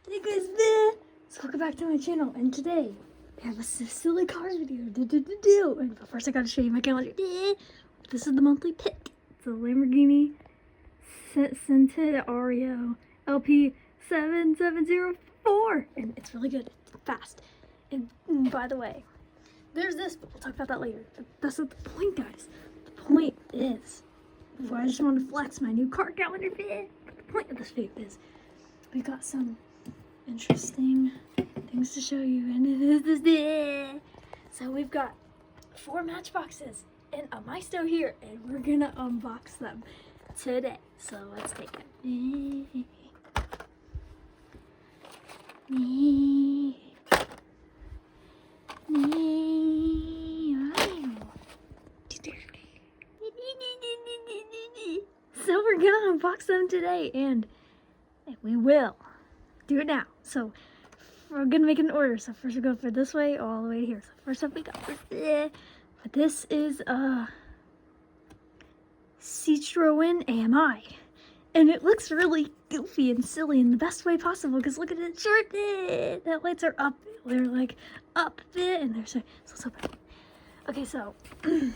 Hey guys, so welcome back to my channel, and today we have a silly cars video. And but first I gotta show you my calendar. This is the monthly pick. It's a Lamborghini Centenario LP 7704, and it's really good. It's fast. And by the way, there's this, but we'll talk about that later. But that's not the point, guys. The point is, I just want to flex my new car calendar bit. But the point of this video is, we got some interesting things to show you, and it is this. So we've got 4 Matchboxes and a Maisto here, and we're gonna unbox them today. So let's take it. So we're gonna unbox them today, and we will do it now. So we're gonna make an order. So first we go for this way all the way to here. So first up we got this. But this is a Citroën AMI, and it looks really goofy and silly in the best way possible. Because look at it, short bit. That lights are up. They're like up a bit, and they're so let's open it. Okay, so so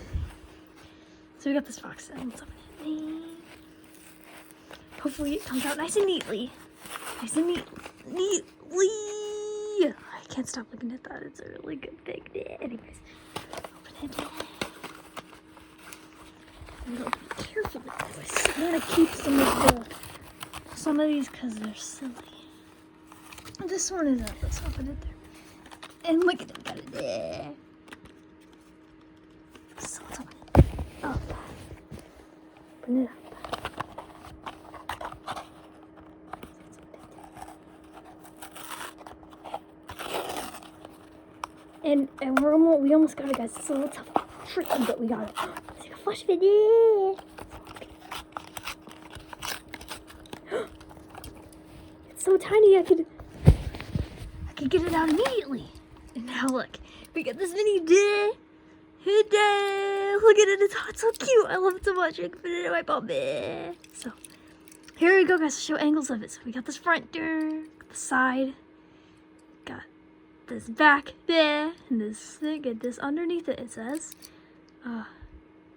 we got this box. And let's open it. Hopefully it comes out nice and neatly. Nice and neatly. I can't stop looking at that. It's a really good thing. Anyways, open it. I'm gonna be careful with this. I'm gonna keep some of these because they're silly. This one is up. Let's open it there. And look at it. Got it there. So let's open it up. Open it up. And we almost got it, guys. It's a little tough, tricky, but we got it. Let's take a flash video. It's so tiny, I could get it out immediately. And now look, we got this mini day. Look at it, it's so cute. I love it so much. I can put it in my bum. So here we go, guys. Show angles of it. So we got this front door, the side. Got this back there, and this get this underneath it. It says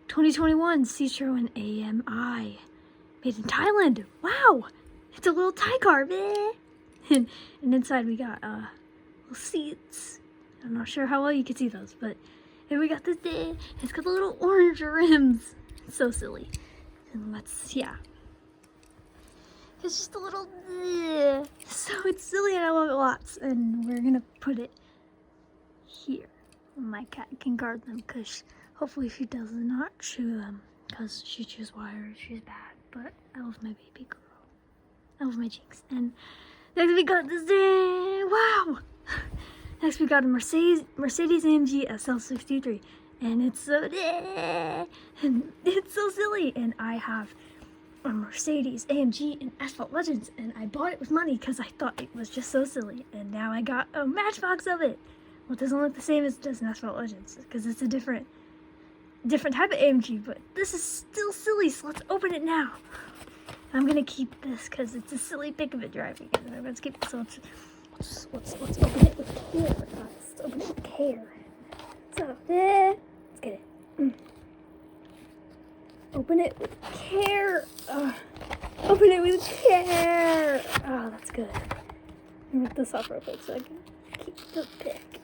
2021 Citroën AMI, made in Thailand. Wow, it's a little Thai car, and inside we got little seats. I'm not sure how well you can see those, but and we got this there. It's got the little orange rims. It's so silly. And it's just a little, so it's silly and I love it lots. And we're gonna put it here. My cat can guard them because hopefully she does not chew them because she chews wires. She's bad, but I love my baby girl. I love my Jinx. And next we got this, wow. Next we got a Mercedes AMG SL63, and it's so, and it's so silly. And I have a Mercedes AMG and Asphalt Legends, and I bought it with money because I thought it was just so silly, and now I got a Matchbox of it. Well, it doesn't look the same as it does in Asphalt Legends because it's a different type of AMG, but this is still silly, so let's open it now. I'm gonna keep this because it's a silly pick of it driving, and let's keep it. So let's open it with care, guys. Let's open it with care. So let's get it. Open it with care. Open it with care. Oh, that's good. Let me rip this off real quick so I can keep the pick.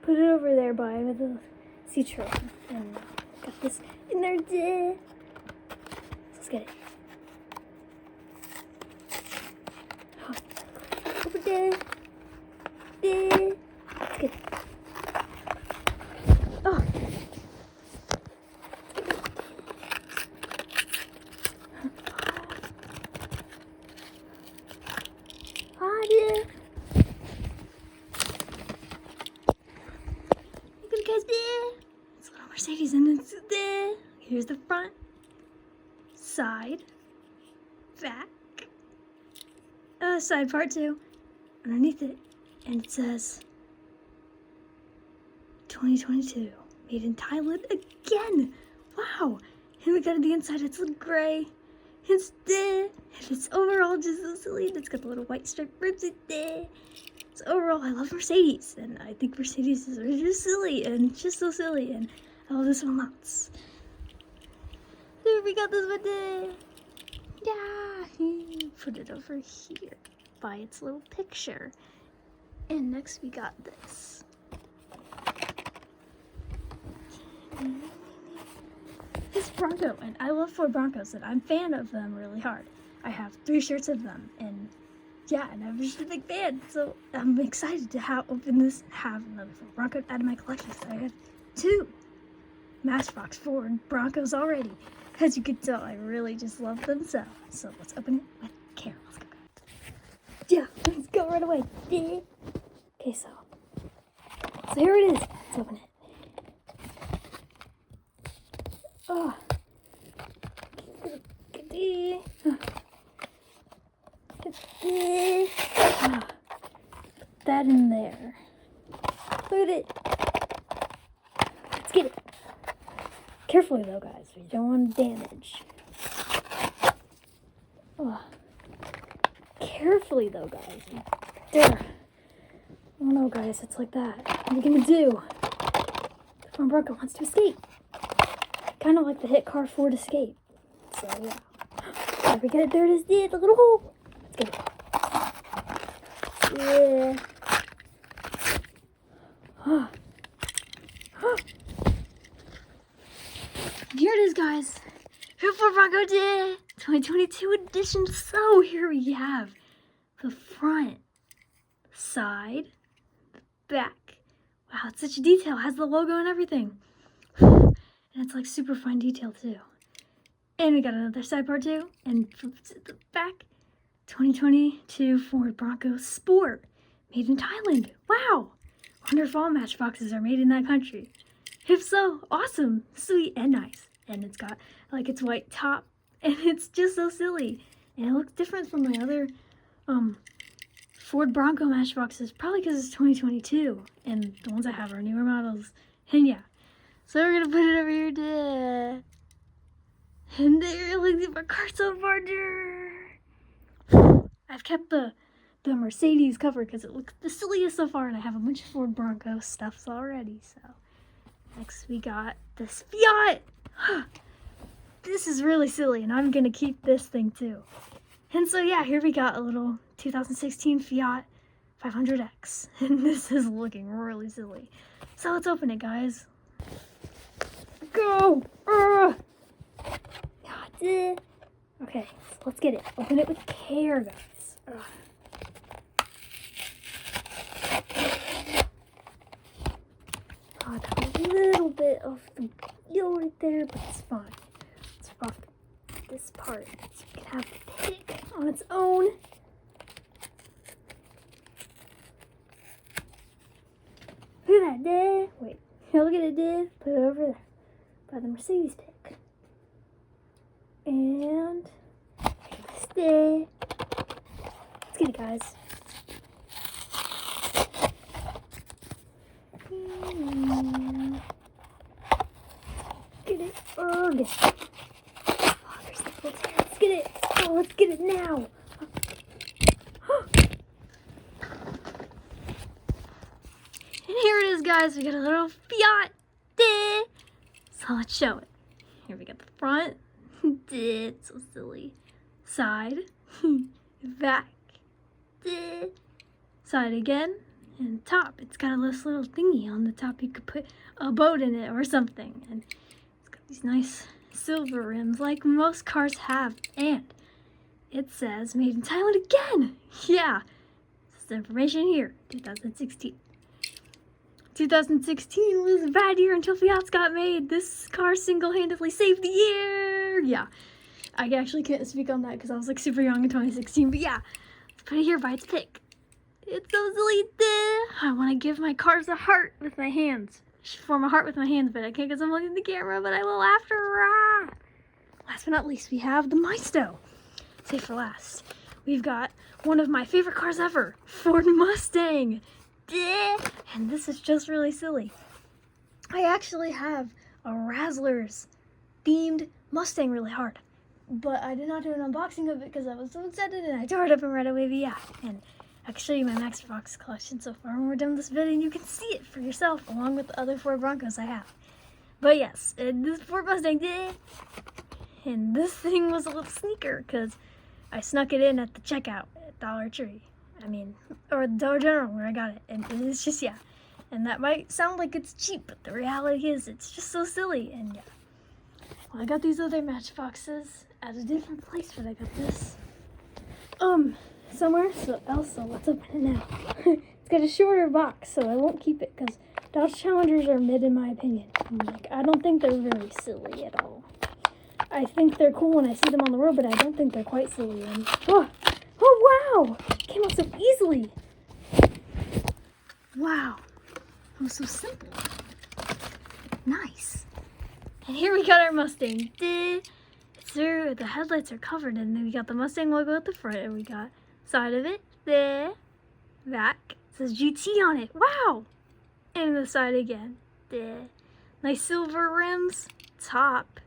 Put it over there by the Citroën. And got this in there. Let's get it. Open it. Let's get it. Oh. Hi, dear. Look at it, guys, there. It's a little Mercedes, and it's there. Here's the front, side, back, side part 2, underneath it, and it says 2022, made in Thailand again. Wow, And we got on the inside, it's gray. It's there. And it's overall just so silly. And it's got the little white striped rims in there. So overall, I love Mercedes. And I think Mercedes are just silly and just so silly. And I love this one lots. Here we got this one there. Yeah. Put it over here by its little picture. And next we got this. This Bronco, and I love Ford Broncos, and I'm a fan of them really hard. I have 3 shirts of them, and yeah, and I'm just a big fan, so I'm excited to open this and have another Ford Bronco out of my collection. So I have 2 Matchbox Ford Broncos already. As you can tell, I really just love them, so let's open it with care. Let's go. Yeah, let's go right away. Okay, so here it is. Let's open it. Oh, put that in there. Look at it. Let's get it. Carefully though, guys. We don't want damage. Oh. Carefully though, guys. There. Oh no, guys. It's like that. What are we gonna do? The Ford Bronco wants to escape. Kind of like the hit car Ford Escape. So yeah. There we get it. There it is. Yeah, the little hole. Let's get it. Yeah. Here it is, guys. Ford Bronco Day 2022 edition. So here we have the front, side, the back. Wow, it's such a detail. It has the logo and everything. And it's like super fine detail too. And we got another side part too. And from the back, 2022 Ford Bronco Sport, made in Thailand. Wow! Wonder if all Matchboxes are made in that country. If so, awesome, sweet, and nice. And it's got like its white top, and it's just so silly. And it looks different from my other Ford Bronco Matchboxes, probably because it's 2022, and the ones I have are newer models. And yeah. So we're gonna put it over here, Dad. And there, look at my car so far, I've kept the Mercedes cover because it looks the silliest so far, and I have a bunch of Ford Bronco stuffs already. So next we got this Fiat. This is really silly, and I'm gonna keep this thing too. And so yeah, here we got a little 2016 Fiat 500X, and this is looking really silly. So let's open it, guys. Go! Okay, so let's get it. Open it with care, guys. Oh, I got a little bit of the yellow right there, but it's fine. Let's off this part so you can have the pick on its own. Look at that, Dad. Wait, look at it, Dad. Put it over there by the Mercedes pick. And stay. Let's get it, guys. Get it. Oh, get it. Oh, there's the little tear. Let's get it. Oh, let's get it now. And here it is, guys. We got a little Fiat. So let's show it. Here we got the front. It's so silly. Side. Back. Side again. And top. It's got this little thingy on the top. You could put a boat in it or something. And it's got these nice silver rims like most cars have. And it says made in Thailand again. Yeah. This is the information here. 2016. 2016 was a bad year until Fiats got made. This car single-handedly saved the year. Yeah. I actually can't speak on that because I was like super young in 2016. But yeah. Let's put it here by its pick. It's so silly. I want to give my cars a heart with my hands. I should form a heart with my hands, but I can't because I'm holding the camera, but I will after. Last but not least, we have the Maisto. Save for last. We've got one of my favorite cars ever, Ford Mustang. And this is just really silly. I actually have a Razzlers themed Mustang really hard. But I did not do an unboxing of it because I was so excited and I tore it up and right away. But yeah, and I can show you my Matchbox collection so far when we're done with this video, and you can see it for yourself along with the other Ford Broncos I have. But yes, and this Ford Mustang did. And this thing was a little sneaker because I snuck it in at the checkout at Dollar Tree. Or Dollar General where I got it. And it's just, yeah. And that might sound like it's cheap, but the reality is it's just so silly. And yeah. Well, I got these other Matchboxes at a different place, but I got this somewhere else, so let's open it now. It's got a shorter box, so I won't keep it because Dodge Challengers are mid in my opinion. I don't think they're very silly at all. I think they're cool when I see them on the road, but I don't think they're quite silly. And oh wow! It came out so easily. Wow, it was so simple. Nice. And here we got our Mustang. The headlights are covered, and then we got the Mustang logo at the front, and we got side of it, back. It says GT on it. Wow! And the side again. Nice silver rims, top,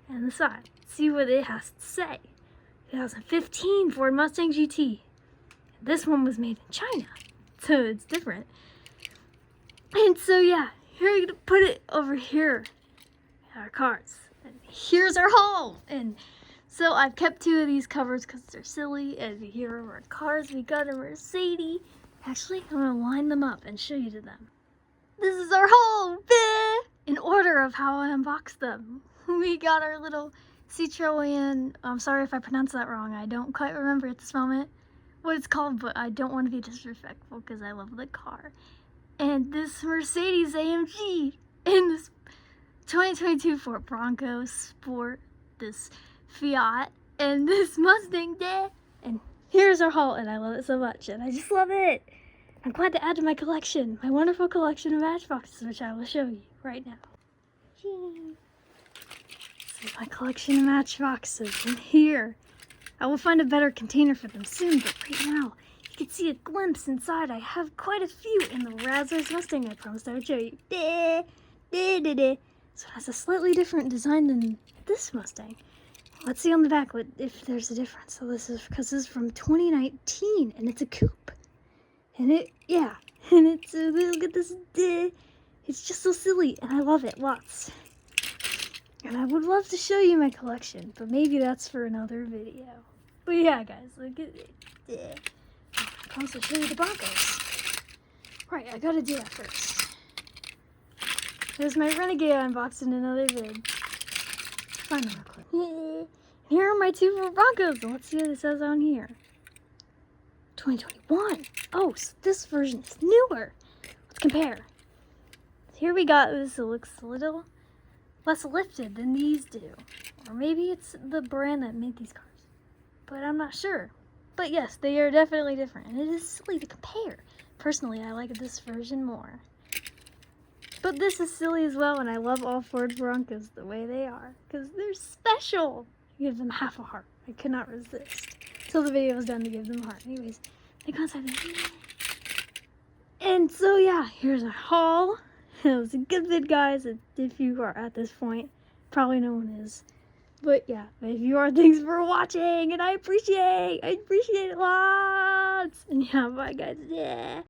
and the side. See what it has to say. 2015 Ford Mustang GT. This one was made in China, so it's different. And so yeah, here we're gonna put it over here. Our cars. And here's our haul. And so I've kept two of these covers because they're silly. And here are our cars. We got a Mercedes. Actually, I'm gonna line them up and show you to them. This is our haul, in order of how I unboxed them. We got our little Citroën. I'm sorry if I pronounced that wrong. I don't quite remember at this moment what it's called, but I don't want to be disrespectful because I love the car. And this Mercedes AMG and this 2022 Ford Bronco Sport, this Fiat, and this Mustang there. And here's our haul, and I love it so much, and I just love it. I'm glad to add to my collection, my wonderful collection of Matchboxes, which I will show you right now. This is my collection of Matchboxes, and here, I will find a better container for them soon, but right now, you can see a glimpse inside. I have quite a few in the Razzles Mustang I promised I would show you. So it has a slightly different design than this Mustang. Let's see on the back if there's a difference. So this is because this is from 2019 and it's a coupe. And and it's look at this. It's just so silly and I love it lots. And I would love to show you my collection, but maybe that's for another video. But yeah, guys, look at it. I can also show you the Broncos. Right, I gotta do that first. There's my Renegade I unboxed in another vid. Find them real quick. Here are my two Ford Broncos. Let's see what it says on here. 2021. Oh, so this version is newer. Let's compare. Here we got this. It looks a little less lifted than these do. Or maybe it's the brand that made these cars. But I'm not sure. But yes, they are definitely different. And it is silly to compare. Personally, I like this version more. But this is silly as well, and I love all Ford Broncos the way they are, because they're special. Give them half a heart. I could not resist. Till the video was done to give them a heart. Anyways, they go inside there. And so yeah, here's our haul. It was a good vid, guys. If you are at this point, probably no one is. But yeah, if you are, thanks for watching, and I appreciate it lots. And yeah, bye guys. Yeah.